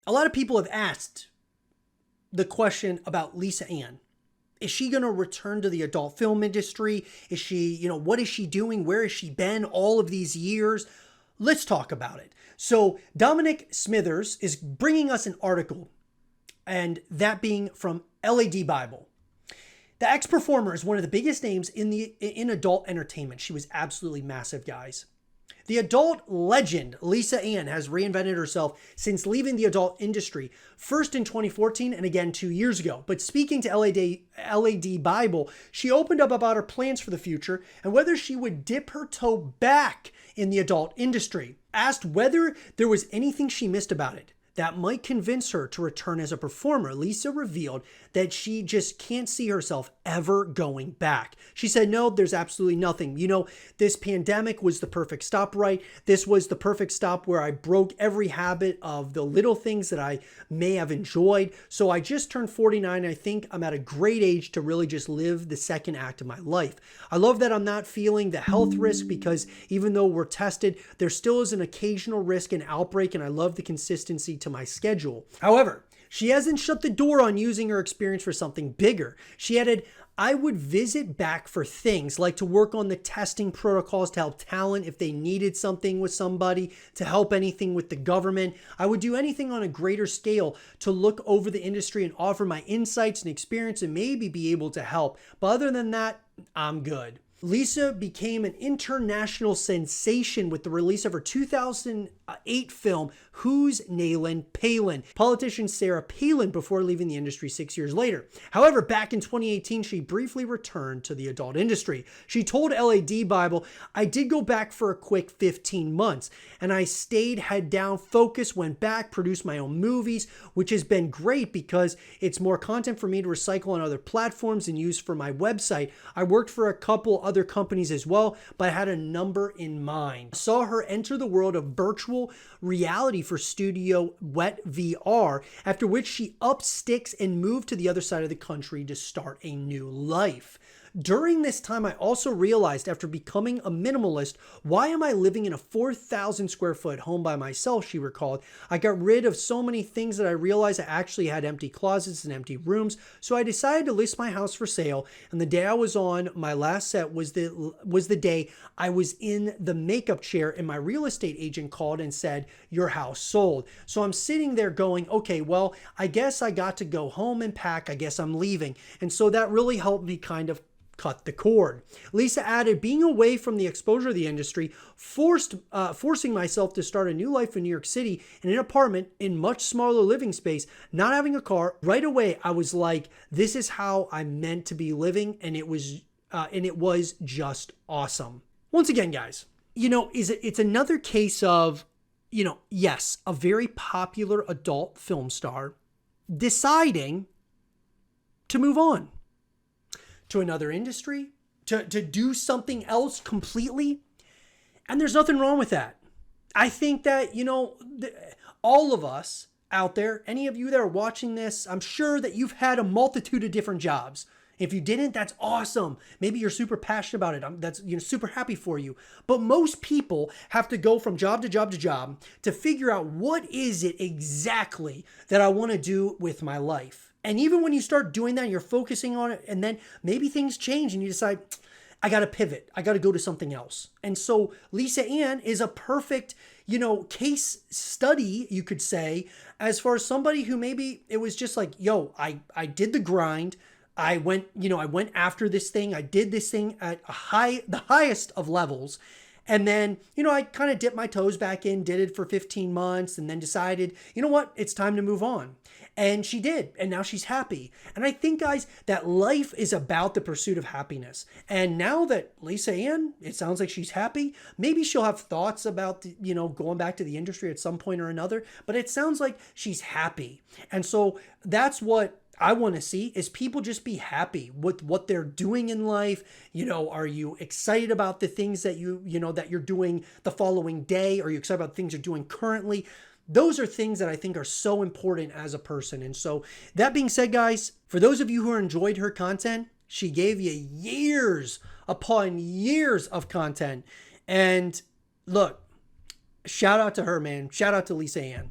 A lot of people have asked the question about Lisaann. Is she going to return to the adult film industry? Is she, what is she doing? Where has she been all of these years? Let's talk about it. So Dominic Smithers is bringing us an article, and that being from LAD Bible. The ex-performer is one of the biggest names in adult entertainment. She was absolutely massive, guys. The adult legend, Lisaann, has reinvented herself since leaving the adult industry, first in 2014 and again 2 years ago. But speaking to LAD Bible, she opened up about her plans for the future and whether she would dip her toe back in the adult industry. Asked whether there was anything she missed about it that might convince her to return as a performer, Lisa revealed that she just can't see herself ever going back. She said, no, there's absolutely nothing. This pandemic was the perfect stop, right? This was the perfect stop where I broke every habit of the little things that I may have enjoyed. So I just turned 49. I think I'm at a great age to really just live the second act of my life. I love that I'm not feeling the health risk because even though we're tested, there still is an occasional risk and outbreak, and I love the consistency to my schedule. However, she hasn't shut the door on using her experience for something bigger. She added, I would visit back for things like to work on the testing protocols to help talent if they needed something with somebody, to help anything with the government. I would do anything on a greater scale to look over the industry and offer my insights and experience and maybe be able to help. But other than that, I'm good. Lisa became an international sensation with the release of her 2008 film, Who's Nailin' Palin? Politician Sarah Palin before leaving the industry 6 years later. However, back in 2018, she briefly returned to the adult industry. She told LAD Bible, I did go back for a quick 15 months and I stayed head down, focused, went back, produced my own movies, which has been great because it's more content for me to recycle on other platforms and use for my website. I worked for a couple other companies as well, but I had a number in mind. Saw her enter the world of virtual reality for Studio Wet VR, after which she upped sticks and moved to the other side of the country to start a new life. During this time, I also realized after becoming a minimalist, why am I living in a 4,000 square foot home by myself, she recalled. I got rid of so many things that I realized I actually had empty closets and empty rooms, so I decided to list my house for sale, and the day I was on my last set was the day I was in the makeup chair and my real estate agent called and said, your house sold. So I'm sitting there going, okay, well, I guess I got to go home and pack. I guess I'm leaving. And so that really helped me kind of cut the cord. Lisa added, being away from the exposure of the industry, forcing myself to start a new life in New York City in an apartment in much smaller living space, not having a car. Right away, I was like, this is how I'm meant to be living. And it was just awesome. Once again, guys, it's another case of, yes, a very popular adult film star deciding to move on to another industry, to do something else completely. And there's nothing wrong with that. I think that, all of us out there, any of you that are watching this, I'm sure that you've had a multitude of different jobs. If you didn't, that's awesome. Maybe you're super passionate about it. That's super happy for you. But most people have to go from job to job to job to figure out what is it exactly that I want to do with my life. And even when you start doing that, you're focusing on it, and then maybe things change and you decide, I got to pivot. I got to go to something else. And so Lisaann is a perfect, case study, you could say, as far as somebody who maybe it was just like, yo, I did the grind. I went after this thing. I did this thing at the highest of levels. And then, I kind of dipped my toes back in, did it for 15 months, and then decided, you know what, it's time to move on. And she did, and now she's happy. And I think, guys, that life is about the pursuit of happiness. And now that Lisaann, it sounds like she's happy, maybe she'll have thoughts about, going back to the industry at some point or another, but it sounds like she's happy. And so that's what I want to see, is people just be happy with what they're doing in life. Are you excited about the things that that you're doing the following day? Are you excited about the things you're doing currently? Those are things that I think are so important as a person. And so that being said, guys, for those of you who enjoyed her content, she gave you years upon years of content. And look, shout out to her, man. Shout out to Lisaann.